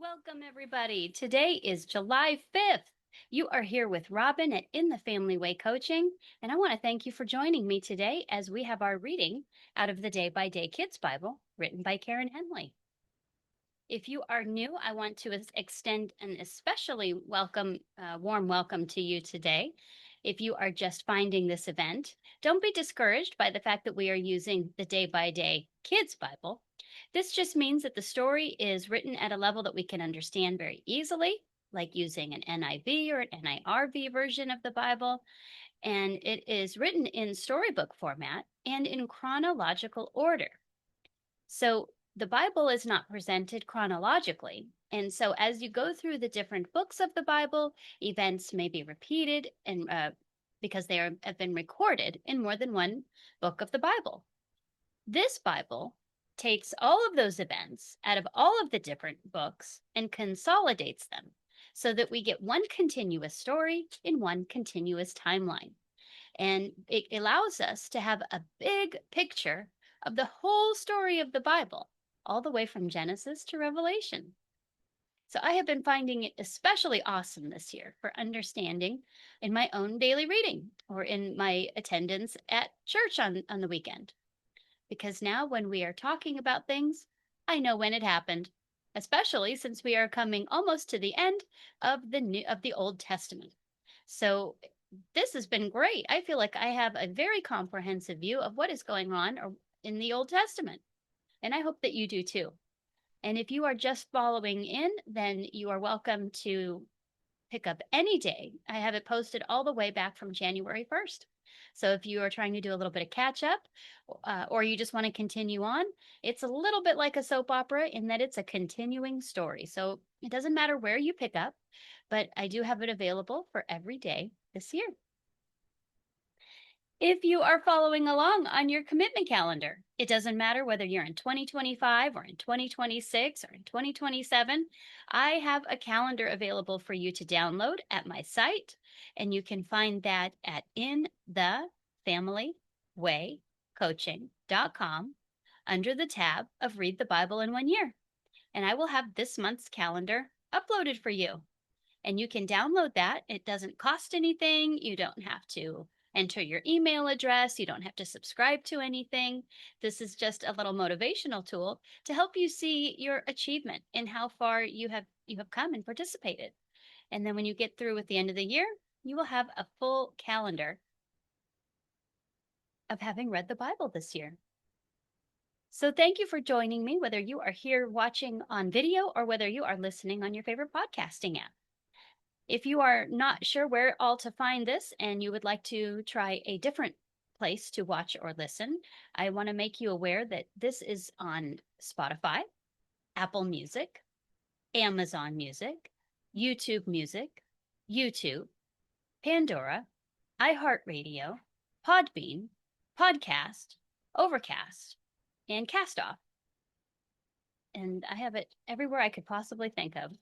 Welcome, everybody. Today is July 5th. You are here with Robin at In the Family Way Coaching, and I want to thank you for joining me today as we have our reading out of the Day by Day Kids Bible written by Karen Henley. If you are new, I want to extend an especially warm welcome to you today. If you are just finding this event, don't be discouraged by the fact that we are using the Day by Day Kids Bible. This just means that the story is written at a level that we can understand very easily, like using an NIV or an NIRV version of the Bible. And it is written in storybook format and in chronological order. So the Bible is not presented chronologically. And so as you go through the different books of the Bible, events may be repeated and because they have been recorded in more than one book of the Bible. This Bible takes all of those events out of all of the different books and consolidates them so that we get one continuous story in one continuous timeline. And it allows us to have a big picture of the whole story of the Bible, all the way from Genesis to Revelation. So I have been finding it especially awesome this year for understanding in my own daily reading or in my attendance at church on the weekend. Because now when we are talking about things, I know when it happened, especially since we are coming almost to the end of the Old Testament. So this has been great. I feel like I have a very comprehensive view of what is going on in the Old Testament. And I hope that you do too. And if you are just following in, then you are welcome to pick up any day. I have it posted all the way back from January 1st. So if you are trying to do a little bit of catch up or you just want to continue on, it's a little bit like a soap opera in that it's a continuing story. So it doesn't matter where you pick up, but I do have it available for every day this year. If you are following along on your commitment calendar, it doesn't matter whether you're in 2025 or in 2026 or in 2027, I have a calendar available for you to download at my site, and you can find that at inthefamilywaycoaching.com under the tab of Read the Bible in 1 Year. And I will have this month's calendar uploaded for you. And you can download that. It doesn't cost anything. You don't have to enter your email address. You don't have to subscribe to anything. This is just a little motivational tool to help you see your achievement and how far you have come and participated. And then when you get through at the end of the year, you will have a full calendar of having read the Bible this year. So thank you for joining me, whether you are here watching on video or whether you are listening on your favorite podcasting app. If you are not sure where all to find this and you would like to try a different place to watch or listen, I want to make you aware that this is on Spotify, Apple Music, Amazon Music, YouTube Music, YouTube, Pandora, iHeartRadio, Podbean, Podcast, Overcast, and Castoff. And I have it everywhere I could possibly think of.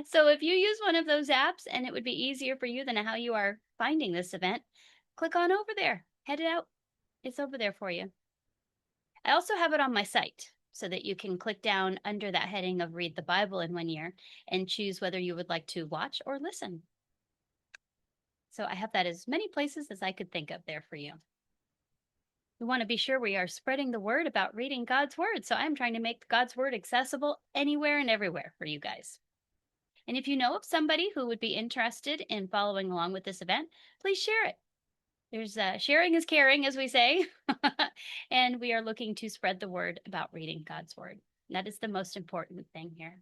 So if you use one of those apps and it would be easier for you than how you are finding this event, click on over there, head it out. It's over there for you. I also have it on my site so that you can click down under that heading of Read the Bible in 1 Year and choose whether you would like to watch or listen. So I have that as many places as I could think of there for you. We want to be sure we are spreading the word about reading God's word. So I'm trying to make God's word accessible anywhere and everywhere for you guys. And if you know of somebody who would be interested in following along with this event, please share it. There's sharing is caring, as we say. And we are looking to spread the word about reading God's word. That is the most important thing here.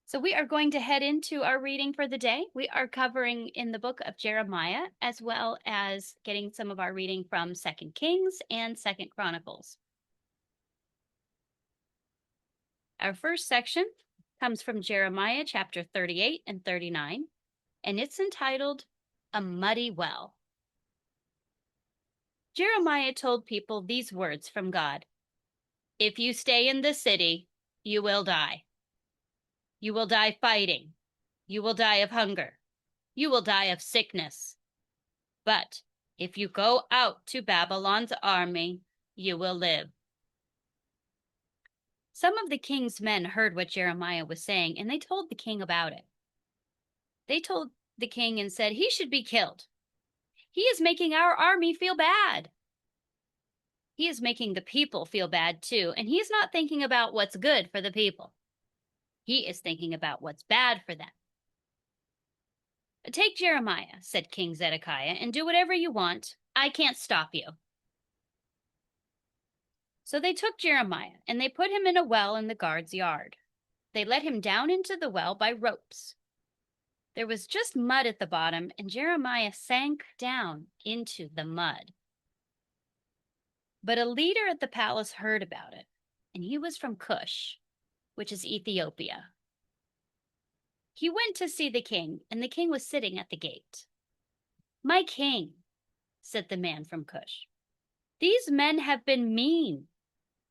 So we are going to head into our reading for the day. We are covering in the book of Jeremiah, as well as getting some of our reading from 2 Kings and 2 Chronicles. Our first section comes from Jeremiah chapter 38 and 39, and it's entitled, A Muddy Well. Jeremiah told people these words from God. If you stay in the city, you will die. You will die fighting. You will die of hunger. You will die of sickness. But if you go out to Babylon's army, you will live. Some of the king's men heard what Jeremiah was saying, and they told the king about it. They told the king and said, "He should be killed. He is making our army feel bad. He is making the people feel bad too, and he's not thinking about what's good for the people. He is thinking about what's bad for them." "Take Jeremiah," said King Zedekiah, "and do whatever you want. I can't stop you." So they took Jeremiah, and they put him in a well in the guard's yard. They let him down into the well by ropes. There was just mud at the bottom, and Jeremiah sank down into the mud. But a leader at the palace heard about it, and he was from Cush, which is Ethiopia. He went to see the king, and the king was sitting at the gate. "My king," said the man from Cush, "these men have been mean.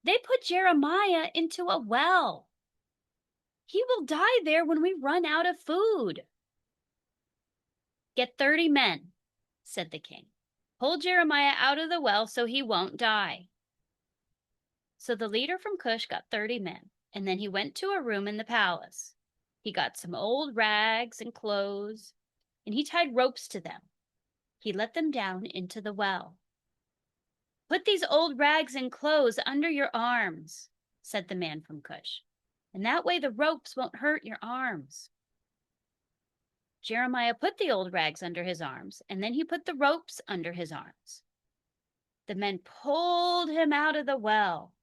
They put Jeremiah into a well. He will die there when we run out of food." "Get 30 men," said the king. "Pull Jeremiah out of the well so he won't die." So the leader from Cush got 30 men, and then he went to a room in the palace. He got some old rags and clothes, and he tied ropes to them. He let them down into the well. "Put these old rags and clothes under your arms," said the man from Cush, "and that way the ropes won't hurt your arms." Jeremiah put the old rags under his arms, and then he put the ropes under his arms. The men pulled him out of the well.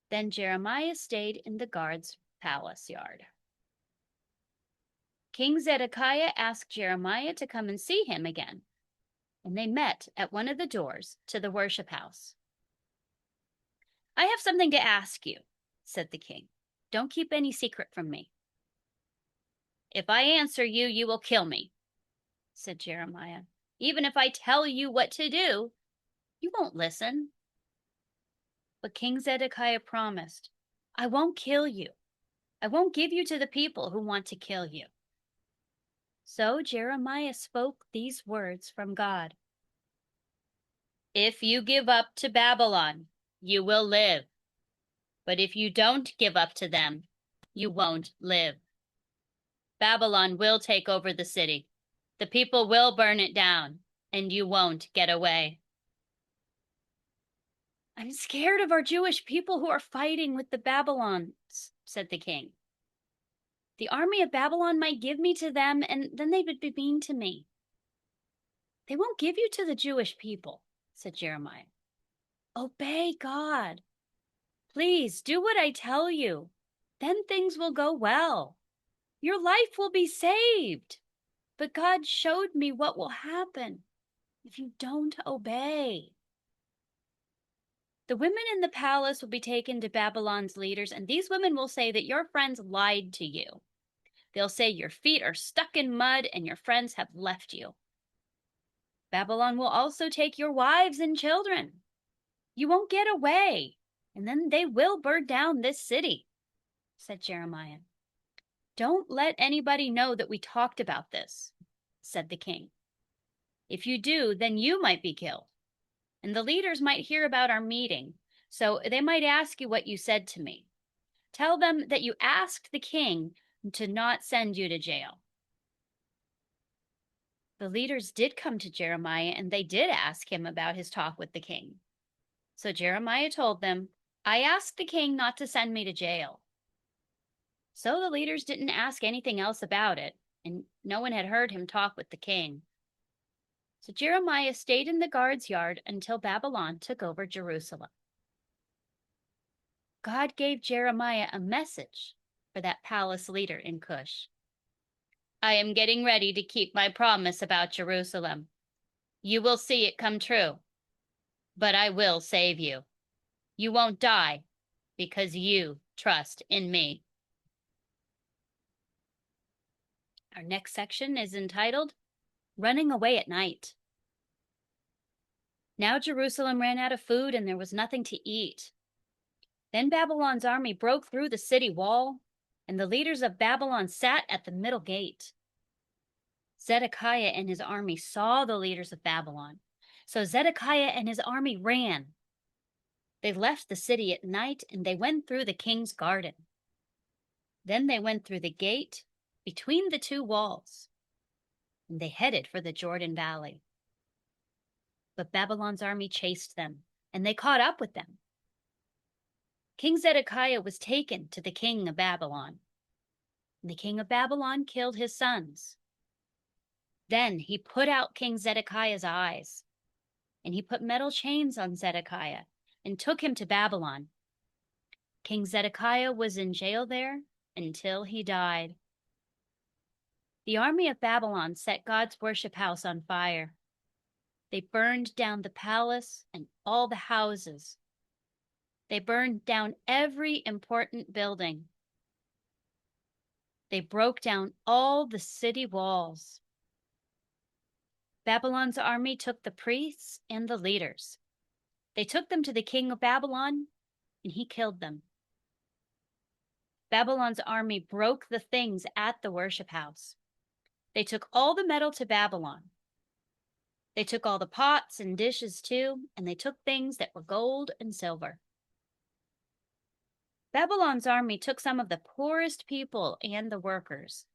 Then Jeremiah stayed in the guard's palace yard. King Zedekiah asked Jeremiah to come and see him again, and they met at one of the doors to the worship house. "I have something to ask you," said the king. "Don't keep any secret from me." "If I answer you, you will kill me," said Jeremiah. "Even if I tell you what to do, you won't listen." But King Zedekiah promised, "I won't kill you. I won't give you to the people who want to kill you." So Jeremiah spoke these words from God. "If you give up to Babylon, you will live. But if you don't give up to them, you won't live. Babylon will take over the city. The people will burn it down, and you won't get away." "I'm scared of our Jewish people who are fighting with the Babylons," said the king. "The army of Babylon might give me to them, and then they would be mean to me." "They won't give you to the Jewish people," said Jeremiah. "Obey God. Please do what I tell you. Then things will go well. Your life will be saved. But God showed me what will happen if you don't obey. The women in the palace will be taken to Babylon's leaders, and these women will say that your friends lied to you. They'll say your feet are stuck in mud and your friends have left you. Babylon will also take your wives and children. You won't get away, and then they will burn down this city," said Jeremiah. "Don't let anybody know that we talked about this," said the king. "If you do, then you might be killed, and the leaders might hear about our meeting, so they might ask you what you said to me. Tell them that you asked the king to not send you to jail." The leaders did come to Jeremiah, and they did ask him about his talk with the king. So Jeremiah told them, "I asked the king not to send me to jail." So the leaders didn't ask anything else about it, and no one had heard him talk with the king. So Jeremiah stayed in the guard's yard until Babylon took over Jerusalem. God gave Jeremiah a message for that palace leader in Cush. "I am getting ready to keep my promise about Jerusalem. You will see it come true, but I will save you. You won't die because you trust in me." Our next section is entitled Running Away at Night. Now Jerusalem ran out of food and there was nothing to eat. Then Babylon's army broke through the city wall, and the leaders of Babylon sat at the middle gate. Zedekiah and his army saw the leaders of Babylon. So Zedekiah and his army ran. They left the city at night and they went through the king's garden. Then they went through the gate between the two walls, and they headed for the Jordan Valley. But Babylon's army chased them, and they caught up with them. King Zedekiah was taken to the king of Babylon, and the king of Babylon killed his sons. Then he put out King Zedekiah's eyes, and he put metal chains on Zedekiah and took him to Babylon. King Zedekiah was in jail there until he died. The army of Babylon set God's worship house on fire. They burned down the palace and all the houses. They burned down every important building. They broke down all the city walls. Babylon's army took the priests and the leaders. They took them to the king of Babylon, and he killed them. Babylon's army broke the things at the worship house. They took all the metal to Babylon. They took all the pots and dishes too, and they took things that were gold and silver. Babylon's army took some of the poorest people and the workers,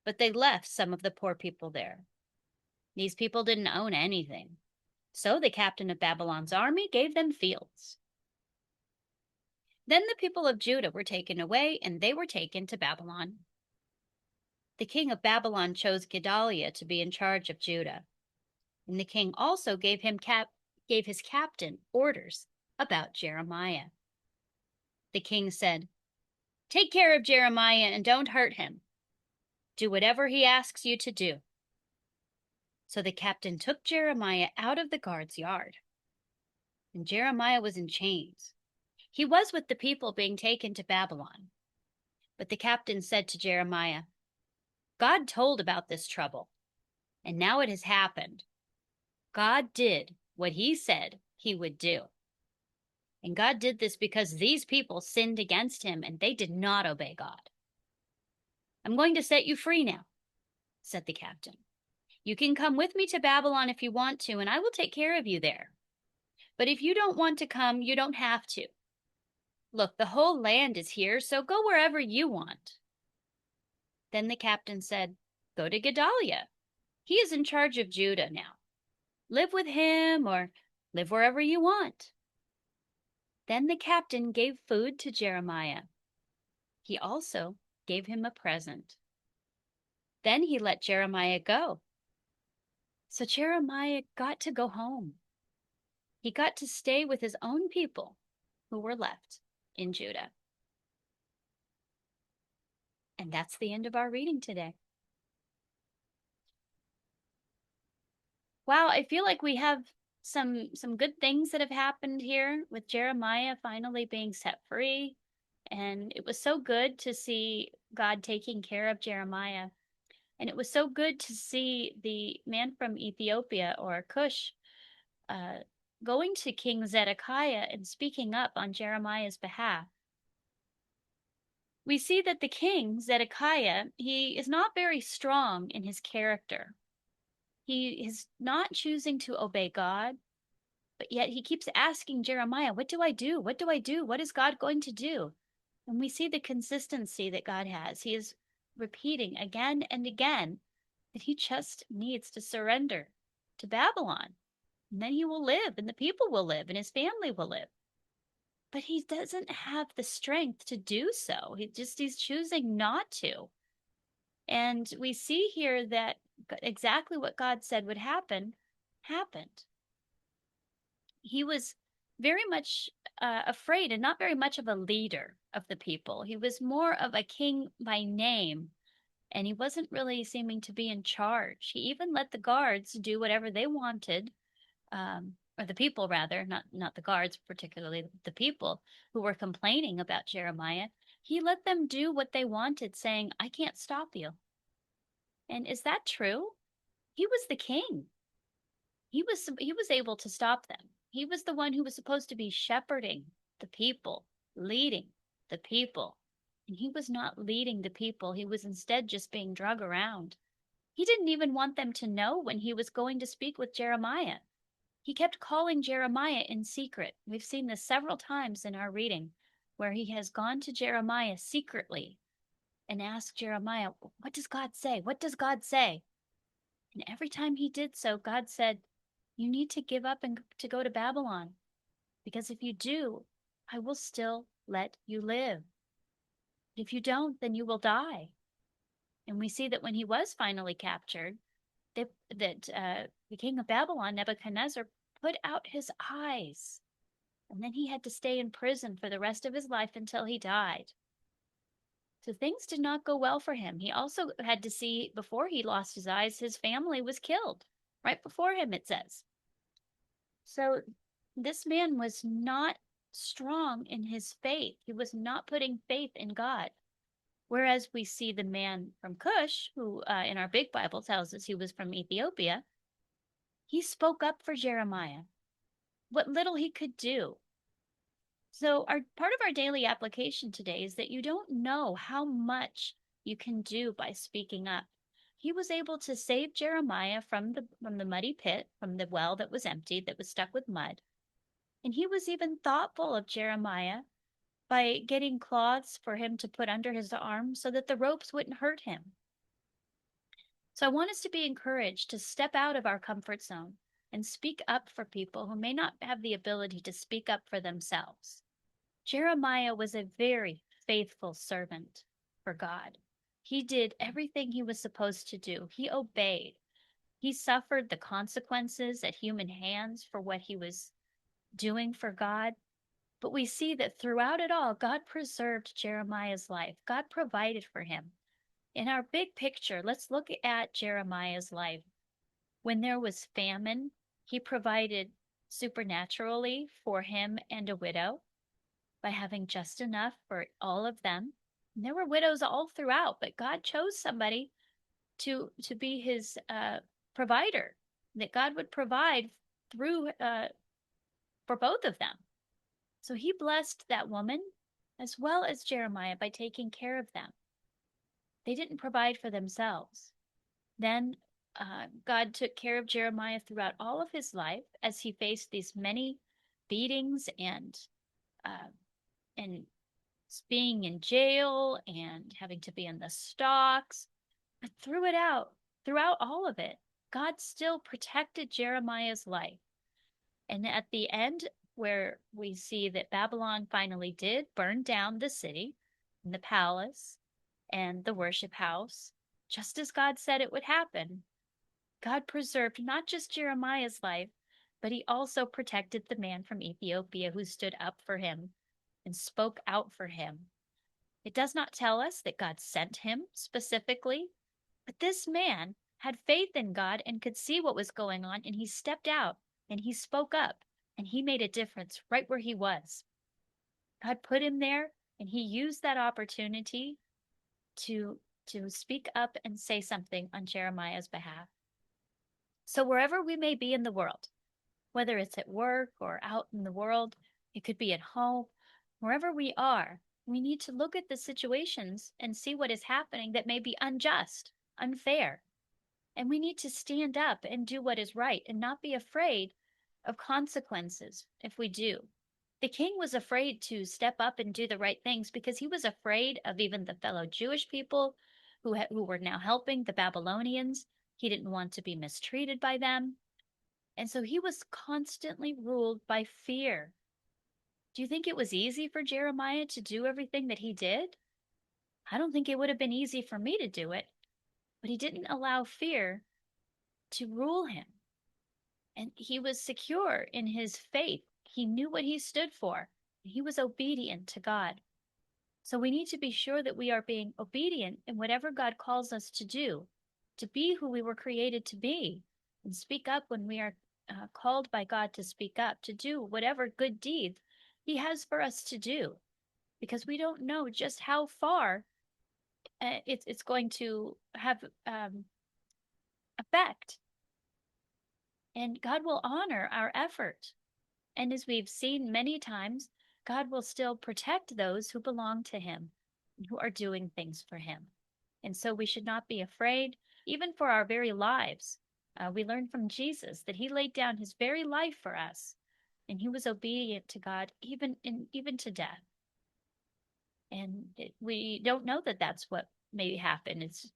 but they left some of the poor people there. These people didn't own anything, so the captain of Babylon's army gave them fields. Then the people of Judah were taken away, and they were taken to Babylon. The king of Babylon chose Gedaliah to be in charge of Judah, and the king also gave his captain orders about Jeremiah. The king said, "Take care of Jeremiah and don't hurt him. Do whatever he asks you to do." So the captain took Jeremiah out of the guard's yard, and Jeremiah was in chains. He was with the people being taken to Babylon. But the captain said to Jeremiah, "God told about this trouble, and now it has happened. God did what he said he would do. And God did this because these people sinned against him and they did not obey God. I'm going to set you free now," said the captain. "You can come with me to Babylon if you want to, and I will take care of you there. But if you don't want to come, you don't have to. Look, the whole land is here, so go wherever you want." Then the captain said, "Go to Gedaliah. He is in charge of Judah now. Live with him or live wherever you want." Then the captain gave food to Jeremiah. He also gave him a present. Then he let Jeremiah go. So Jeremiah got to go home. He got to stay with his own people who were left in Judah. And that's the end of our reading today. Wow, I feel like we have some good things that have happened here with Jeremiah finally being set free. And it was so good to see God taking care of Jeremiah. And it was so good to see the man from Ethiopia, or Cush, going to King Zedekiah and speaking up on Jeremiah's behalf. We see that the king, Zedekiah, he is not very strong in his character. He is not choosing to obey God, but yet he keeps asking Jeremiah, "What do I do? What do I do? What is God going to do?" And we see the consistency that God has. He is repeating again and again that he just needs to surrender to Babylon. And then he will live, and the people will live, and his family will live. But he doesn't have the strength to do so. He's choosing not to. And we see here that exactly what God said would happen happened. He was very much afraid and not very much of a leader of the people. He was more of a king by name, and he wasn't really seeming to be in charge. He even let the guards do whatever they wanted, or the people rather, not the guards particularly, the people who were complaining about Jeremiah. He let them do what they wanted, saying, "I can't stop you." And is that true? He was the king. He was able to stop them. He was the one who was supposed to be shepherding the people, leading the people. And he was not leading the people. He was instead just being drug around. He didn't even want them to know when he was going to speak with Jeremiah. He kept calling Jeremiah in secret. We've seen this several times in our reading, where he has gone to Jeremiah secretly and asked Jeremiah, "What does God say? What does God say?" And every time he did so, God said, "You need to give up and to go to Babylon, because if you do, I will still let you live. If you don't, then you will die." And we see that when he was finally captured, the king of Babylon, Nebuchadnezzar, put out his eyes. And then he had to stay in prison for the rest of his life until he died. So things did not go well for him. He also had to see, before he lost his eyes, his family was killed right before him, it says. So this man was not strong in his faith. He was not putting faith in God. Whereas we see the man from Cush, who in our big Bible tells us he was from Ethiopia, he spoke up for Jeremiah, what little he could do. So our part of our daily application today is that you don't know how much you can do by speaking up. He was able to save Jeremiah from the muddy pit, from the well that was empty, that was stuck with mud. And he was even thoughtful of Jeremiah by getting cloths for him to put under his arms so that the ropes wouldn't hurt him. So I want us to be encouraged to step out of our comfort zone and speak up for people who may not have the ability to speak up for themselves. Jeremiah was a very faithful servant for God. He did everything he was supposed to do. He obeyed. He suffered the consequences at human hands for what he was doing for God. But we see that throughout it all, God preserved Jeremiah's life. God provided for him. In our big picture, let's look at Jeremiah's life. When there was famine, he provided supernaturally for him and a widow by having just enough for all of them. And there were widows all throughout, but God chose somebody to be his provider, that God would provide through for both of them. So he blessed that woman as well as Jeremiah by taking care of them. They didn't provide for themselves. Then God took care of Jeremiah throughout all of his life as he faced these many beatings and being in jail and having to be in the stocks. But throughout all of it, God still protected Jeremiah's life. And at the end, where we see that Babylon finally did burn down the city and the palace and the worship house, just as God said it would happen, God preserved not just Jeremiah's life, but he also protected the man from Ethiopia who stood up for him and spoke out for him. It does not tell us that God sent him specifically, but this man had faith in God and could see what was going on, and he stepped out and he spoke up and he made a difference right where he was. God put him there, and he used that opportunity to speak up and say something on Jeremiah's behalf. So wherever we may be in the world, whether it's at work or out in the world, it could be at home, wherever we are, we need to look at the situations and see what is happening that may be unjust, unfair. And we need to stand up and do what is right and not be afraid of consequences if we do. The king was afraid to step up and do the right things because he was afraid of even the fellow Jewish people who were now helping the Babylonians. He didn't want to be mistreated by them. And so he was constantly ruled by fear. Do you think it was easy for Jeremiah to do everything that he did? I don't think it would have been easy for me to do it, but he didn't allow fear to rule him. And he was secure in his faith. He knew what he stood for. He was obedient to God. So we need to be sure that we are being obedient in whatever God calls us to do, to be who we were created to be, and speak up when we are called by God to speak up, to do whatever good deeds he has for us to do, because we don't know just how far it's going to have effect. And God will honor our effort. And as we've seen many times, God will still protect those who belong to him and who are doing things for him. And so we should not be afraid, even for our very lives. We learn from Jesus that he laid down his very life for us, and he was obedient to God even to death. And we don't know that that's what may happen. It's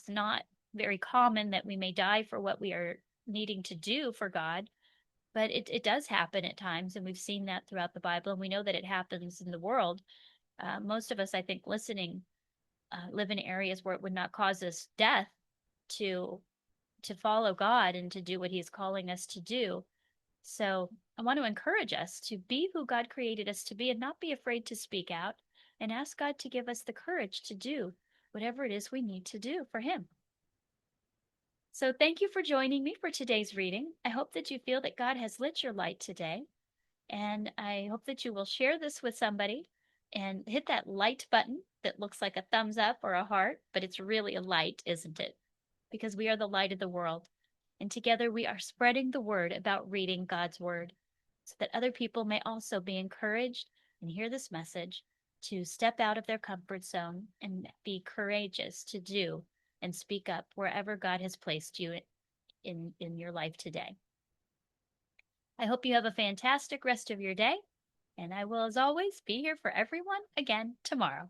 not very common that we may die for what we are needing to do for God, but it does happen at times, and we've seen that throughout the Bible, and we know that it happens in the world. Most of us, I think, listening, live in areas where it would not cause us death to follow God and to do what He's calling us to do. So I want to encourage us to be who God created us to be and not be afraid to speak out and ask God to give us the courage to do whatever it is we need to do for Him. So thank you for joining me for today's reading. I hope that you feel that God has lit your light today. And I hope that you will share this with somebody and hit that light button that looks like a thumbs up or a heart, but it's really a light, isn't it? Because we are the light of the world. And together we are spreading the word about reading God's word so that other people may also be encouraged and hear this message to step out of their comfort zone and be courageous to do and speak up wherever God has placed you in your life today. I hope you have a fantastic rest of your day, and I will, as always, be here for everyone again tomorrow.